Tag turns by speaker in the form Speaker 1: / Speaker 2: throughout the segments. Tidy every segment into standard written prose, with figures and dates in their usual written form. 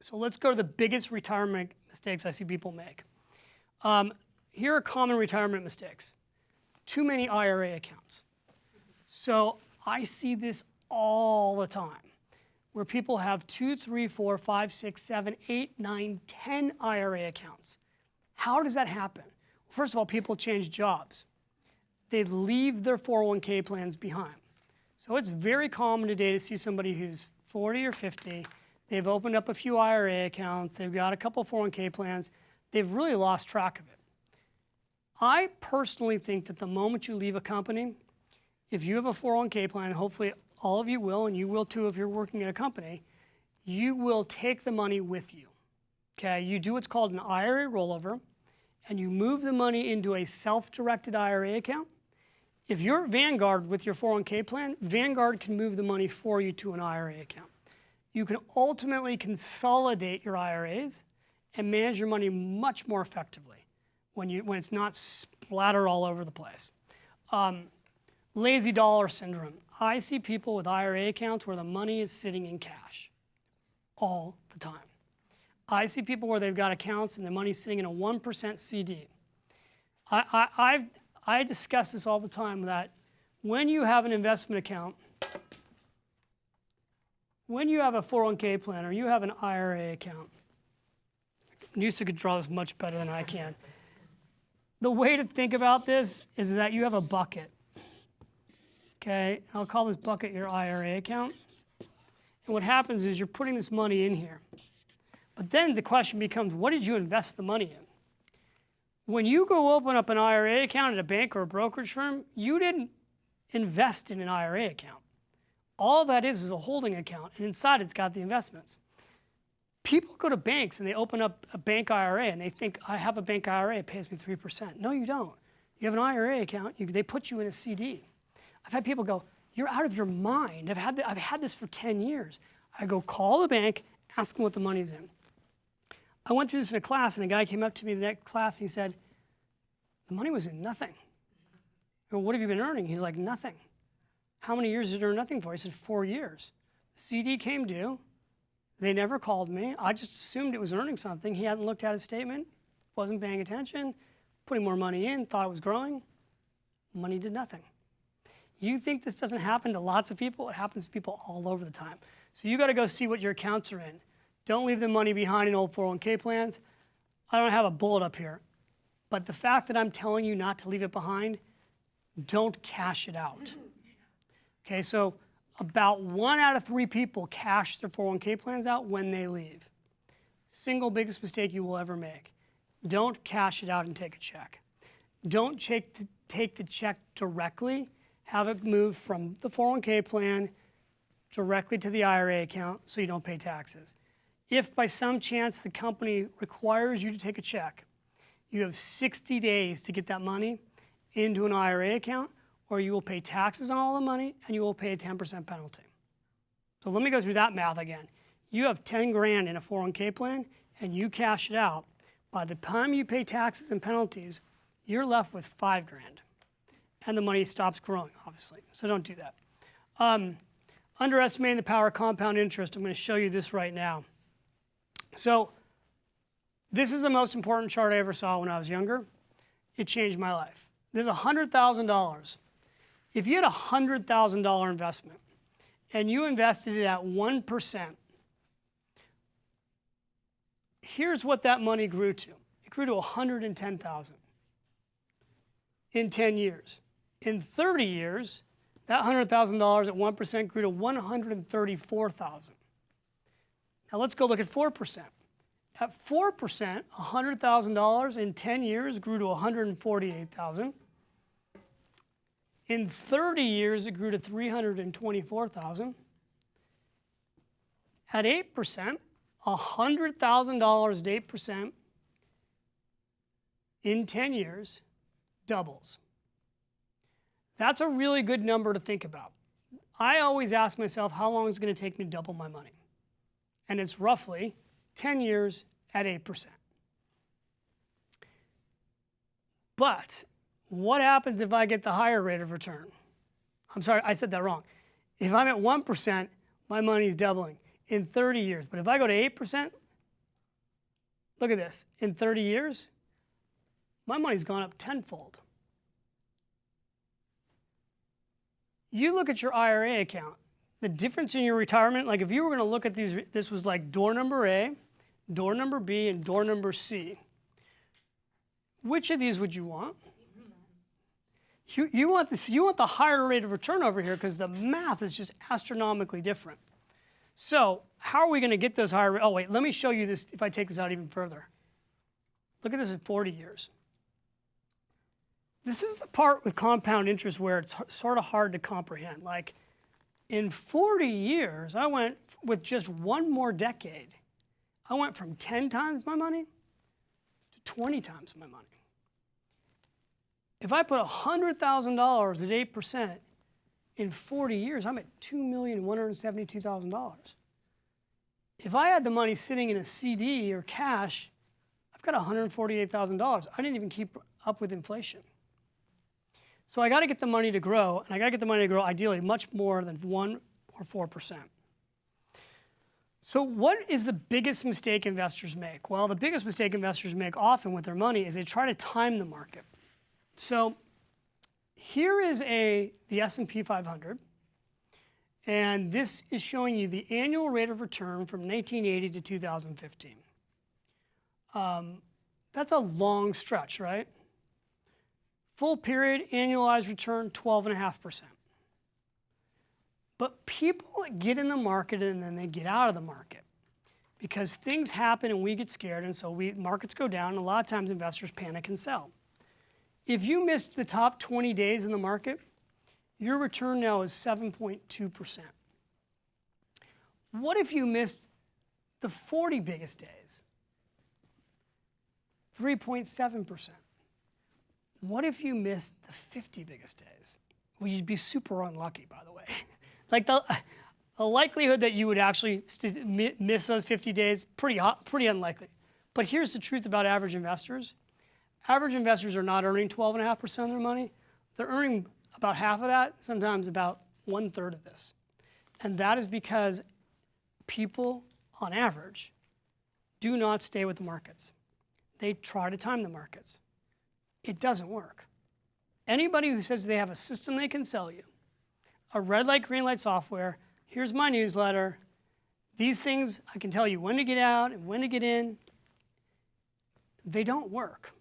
Speaker 1: So let's go to the biggest retirement mistakes I see people make. Here are common retirement mistakes. Too many IRA accounts. So I see this all the time, where people have 2, 3, 4, 5, 6, 7, 8, 9, 10 IRA accounts. How does that happen? First of all, people change jobs. They leave their 401k plans behind. So it's very common today to see somebody who's 40 or 50, they've opened up a few IRA accounts, they've got a couple 401k plans, they've really lost track of it. I personally think that the moment you leave a company, if you have a 401k plan, hopefully all of you will, and you will too if you're working at a company, you will take the money with you. Okay, you do what's called an IRA rollover, and you move the money into a self-directed IRA account. If you're at Vanguard with your 401k plan, Vanguard can move the money for you to an IRA account. You can ultimately consolidate your IRAs and manage your money much more effectively when it's not splattered all over the place. Lazy dollar syndrome. I see people with IRA accounts where the money is sitting in cash all the time. I see people where they've got accounts and the money's sitting in a 1% CD. I discuss this all the time, that when you have an investment account, when you have a 401k plan or you have an IRA account, Nusa could draw this much better than I can. The way to think about this is that you have a bucket. Okay, I'll call this bucket your IRA account. And what happens is you're putting this money in here. But then the question becomes, what did you invest the money in? When you go open up an IRA account at a bank or a brokerage firm, you didn't invest in an IRA account. All that is a holding account, and inside it's got the investments. People go to banks and they open up a bank IRA and they think, I have a bank IRA, it pays me 3%. No, you don't. You have an IRA account, they put you in a CD. I've had people go, you're out of your mind. I've had this for 10 years. I go call the bank, ask them what the money's in. I went through this in a class, and a guy came up to me in that class, and he said, the money was in nothing. I go, what have you been earning? He's like, nothing. How many years did it earn nothing for? He said, 4 years. The CD came due. They never called me. I just assumed it was earning something. He hadn't looked at his statement, wasn't paying attention, putting more money in, thought it was growing. Money did nothing. You think this doesn't happen to lots of people? It happens to people all over the time. So you got to go see what your accounts are in. Don't leave the money behind in old 401k plans. I don't have a bullet up here. But the fact that I'm telling you not to leave it behind, don't cash it out. Okay, so about 1 out of 3 people cash their 401k plans out when they leave. Single biggest mistake you will ever make. Don't cash it out and take a check. Don't take the check directly. Have it moved from the 401k plan directly to the IRA account so you don't pay taxes. If by some chance the company requires you to take a check, you have 60 days to get that money into an IRA account, or you will pay taxes on all the money and you will pay a 10% penalty. So let me go through that math again. You have 10 grand in a 401k plan and you cash it out. By the time you pay taxes and penalties, you're left with 5 grand. And the money stops growing, obviously. So don't do that. Underestimating the power of compound interest. I'm going to show you this right now. So this is the most important chart I ever saw when I was younger. It changed my life. There's $100,000. If you had a $100,000 investment and you invested it at 1%, here's what that money grew to. It grew to $110,000 in 10 years. In 30 years, that $100,000 at 1% grew to $134,000. Now let's go look at 4%. At 4%, $100,000 in 10 years grew to $148,000. In 30 years, it grew to $324,000. At 8%, $100,000 at 8% in 10 years doubles. That's a really good number to think about. I always ask myself, how long is it going to take me to double my money? And it's roughly 10 years at 8%. But what happens if I get the higher rate of return? I'm sorry, I said that wrong. If I'm at 1%, my money's doubling in 30 years. But if I go to 8%, Look at this. In 30 years, my money's gone up tenfold. You look at your IRA account, the difference in your retirement, like if you were going to look at these, this was like door number A, door number B, and door number C. Which of these would you want? You want this, you want the higher rate of return over here because the math is just astronomically different. So how are we going to get those higher? Oh wait, let me show you this if I take this out even further. Look at this in 40 years. This is the part with compound interest where it's sort of hard to comprehend. Like in 40 years, I went with just one more decade. I went from 10 times my money to 20 times my money. If I put $100,000 at 8%, in 40 years, I'm at $2,172,000. If I had the money sitting in a CD or cash, I've got $148,000. I didn't even keep up with inflation. So I got to get the money to grow, and I got to get the money to grow ideally much more than 1 or 4%. So what is the biggest mistake investors make? Well, the biggest mistake investors make often with their money is they try to time the market. So here is the S&P 500, and this is showing you the annual rate of return from 1980 to 2015. That's a long stretch, right? Full period annualized return, 12.5%. But people get in the market and then they get out of the market because things happen and we get scared, and so markets go down, and a lot of times investors panic and sell. If you missed the top 20 days in the market, your return now is 7.2%. What if you missed the 40 biggest days? 3.7%. What if you missed the 50 biggest days? Well, you'd be super unlucky, by the way. Like the likelihood that you would actually miss those 50 days, pretty unlikely. But here's the truth about average investors. Average investors are not earning 12.5% of their money. They're earning about half of that, sometimes about 1/3 of this. And that is because people, on average, do not stay with the markets. They try to time the markets. It doesn't work. Anybody who says they have a system they can sell you, a red light, green light software, here's my newsletter, these things, I can tell you when to get out and when to get in, they don't work.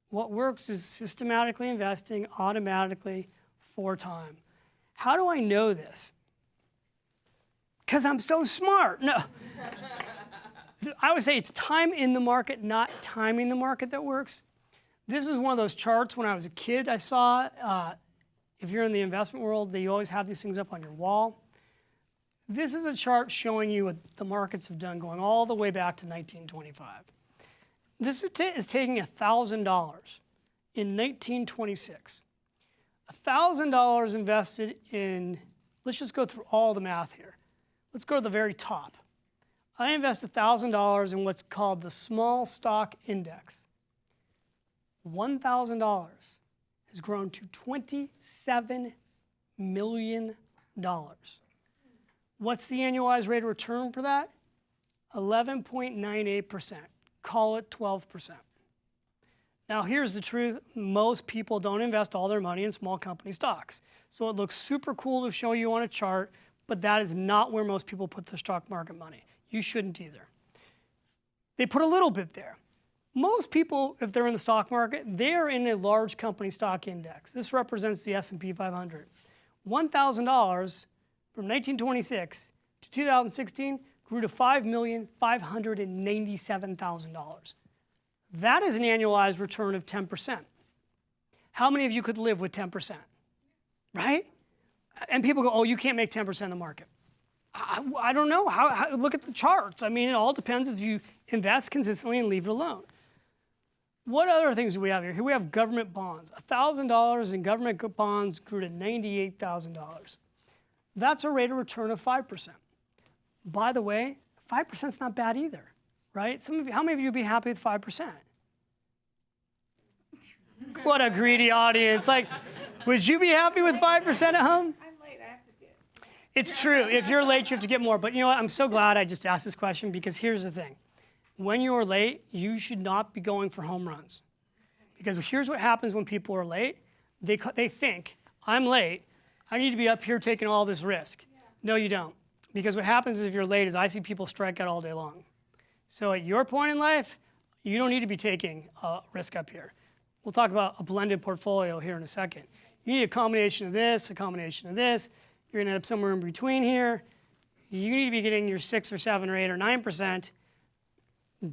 Speaker 1: What works is systematically investing automatically for time. How do I know this? Because I'm so smart. No. I would say it's time in the market, not timing the market that works. This was one of those charts when I was a kid I saw. If you're in the investment world, you always have these things up on your wall. This is a chart showing you what the markets have done going all the way back to 1925. This is taking $1,000 in 1926. $1,000 invested in, let's just go through all the math here. Let's go to the very top. I invest $1,000 in what's called the small stock index. $1,000 has grown to $27 million. What's the annualized rate of return for that? 11.98%. Call it 12%. Now here's the truth. Most people don't invest all their money in small company stocks. So it looks super cool to show you on a chart, but that is not where most people put their stock market money. You shouldn't either. They put a little bit there. Most people, if they're in the stock market, they're in a large company stock index. This represents the S&P 500. $1,000 from 1926 to 2016 grew to $5,597,000. That is an annualized return of 10%. How many of you could live with 10%? Right? And people go, oh, you can't make 10% in the market. I don't know. Look at the charts. I mean, it all depends if you invest consistently and leave it alone. What other things do we have here? Here we have government bonds. $1,000 in government bonds grew to $98,000. That's a rate of return of 5%. By the way, 5% is not bad either, right? How many of you would be happy with 5%? What a greedy audience. Like, would you be happy with 5% at home?
Speaker 2: I'm late, I have to get.
Speaker 1: It's true. If you're late, you have to get more. But you know what? I'm so glad I just asked this question because here's the thing. when you're late, you should not be going for home runs. Because here's what happens when people are late. They think, I'm late, I need to be up here taking all this risk. Yeah. No, you don't. Because what happens is if you're late is I see people strike out all day long. So at your point in life, you don't need to be taking a risk up here. We'll talk about a blended portfolio here in a second. You need a combination of this, a combination of this. You're going to end up somewhere in between here. You need to be getting your 6 or 7 or 8 or 9%.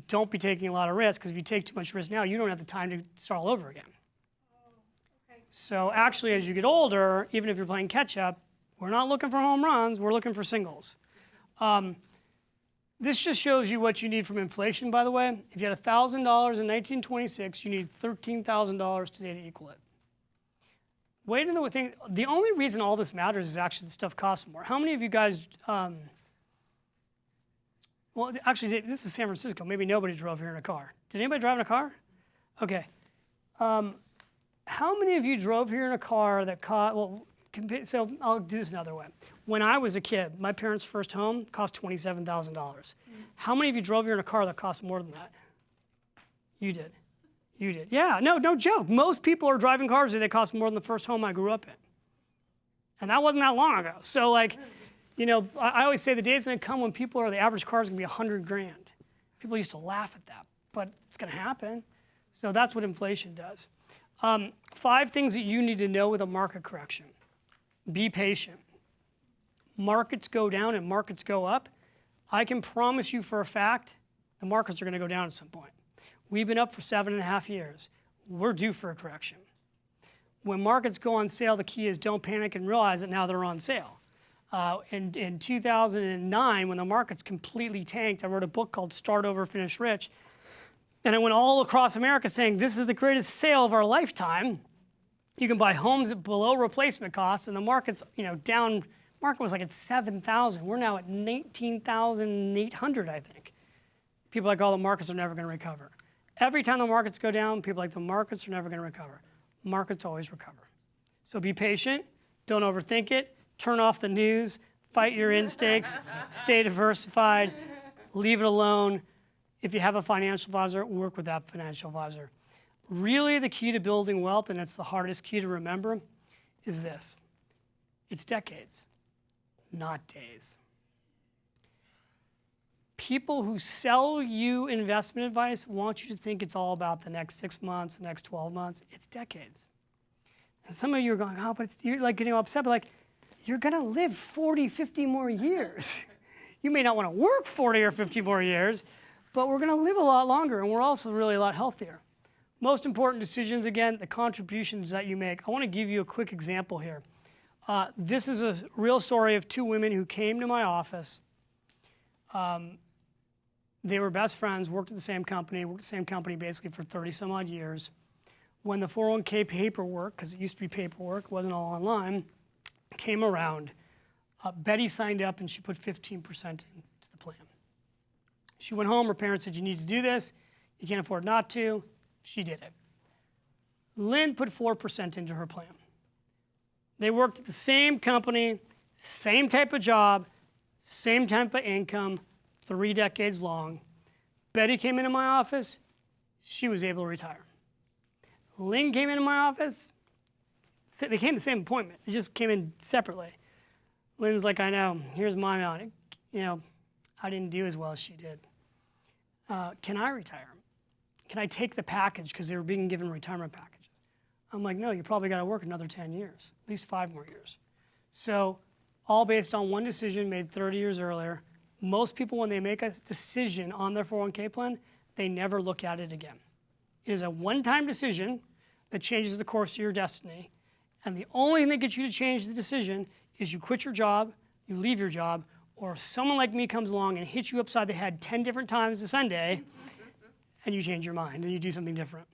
Speaker 1: Don't be taking a lot of risk, because if you take too much risk now, you don't have the time to start all over again. Oh, okay. So actually, as you get older, even if you're playing catch-up, we're not looking for home runs, we're looking for singles. This just shows you what you need from inflation, by the way. If you had $1,000 in 1926, you need $13,000 today to equal it. Wait another thing. The only reason all this matters is actually the stuff costs more. How many of you guys, well, actually, this is San Francisco. Maybe nobody drove here in a car. Did anybody drive in a car? Okay. How many of you drove here in a car that cost, well, so I'll do this another way. When I was a kid, my parents' first home cost $27,000. How many of you drove here in a car that cost more than that? You did. You did. Yeah, no joke. Most people are driving cars that cost more than the first home I grew up in. And that wasn't that long ago. So like, you know, I always say the day's gonna come when the average car is gonna be $100 grand. People used to laugh at that, but it's gonna happen. So that's what inflation does. 5 things that you need to know with a market correction. Be patient. Markets go down and markets go up. I can promise you for a fact, the markets are gonna go down at some point. We've been up for 7.5 years. We're due for a correction. When markets go on sale, the key is don't panic and realize that now they're on sale. In 2009, when the markets completely tanked, I wrote a book called Start Over, Finish Rich. And I went all across America saying, this is the greatest sale of our lifetime. You can buy homes at below replacement cost, and the market's, you know, down. Market was like at 7,000. We're now at 19,800, I think. People are like, oh, the markets are never going to recover. Every time the markets go down, people are like, the markets are never going to recover. Markets always recover. So be patient. Don't overthink it. Turn off the news. Fight your instincts. Stay diversified. Leave it alone. If you have a financial advisor, work with that financial advisor. Really, the key to building wealth, and it's the hardest key to remember, is this. It's decades, not days. People who sell you investment advice want you to think it's all about the next 6 months, the next 12 months. It's decades. And some of you are going, oh, but you're like getting upset, but like, you're going to live 40, 50 more years. You may not want to work 40 or 50 more years, but we're going to live a lot longer, and we're also really a lot healthier. Most important decisions, again, the contributions that you make. I want to give you a quick example here. This is a real story of 2 women who came to my office. They were best friends, worked at the same company basically for 30 some odd years. When the 401k paperwork, because it used to be paperwork, wasn't all online, came around, Betty signed up and she put 15% into the plan. She went home, her parents said, you need to do this, you can't afford not to. She did it. Lynn put 4% into her plan. They worked at the same company, same type of job, same type of income, 3 decades long. Betty came into my office, she was able to retire. Lynn came into my office, they came to the same appointment, they just came in separately. Lynn's like, I know, here's my amount. You know, I didn't do as well as she did. Can I retire? Can I take the package? Because they were being given retirement packages. I'm like, no, you probably got to work another 10 years, at least 5 more years. So all based on one decision made 30 years earlier. Most people, when they make a decision on their 401k plan, they never look at it again. It is a one-time decision that changes the course of your destiny. And the only thing that gets you to change the decision is you quit your job, you leave your job, or someone like me comes along and hits you upside the head 10 different times a Sunday, and you change your mind and you do something different.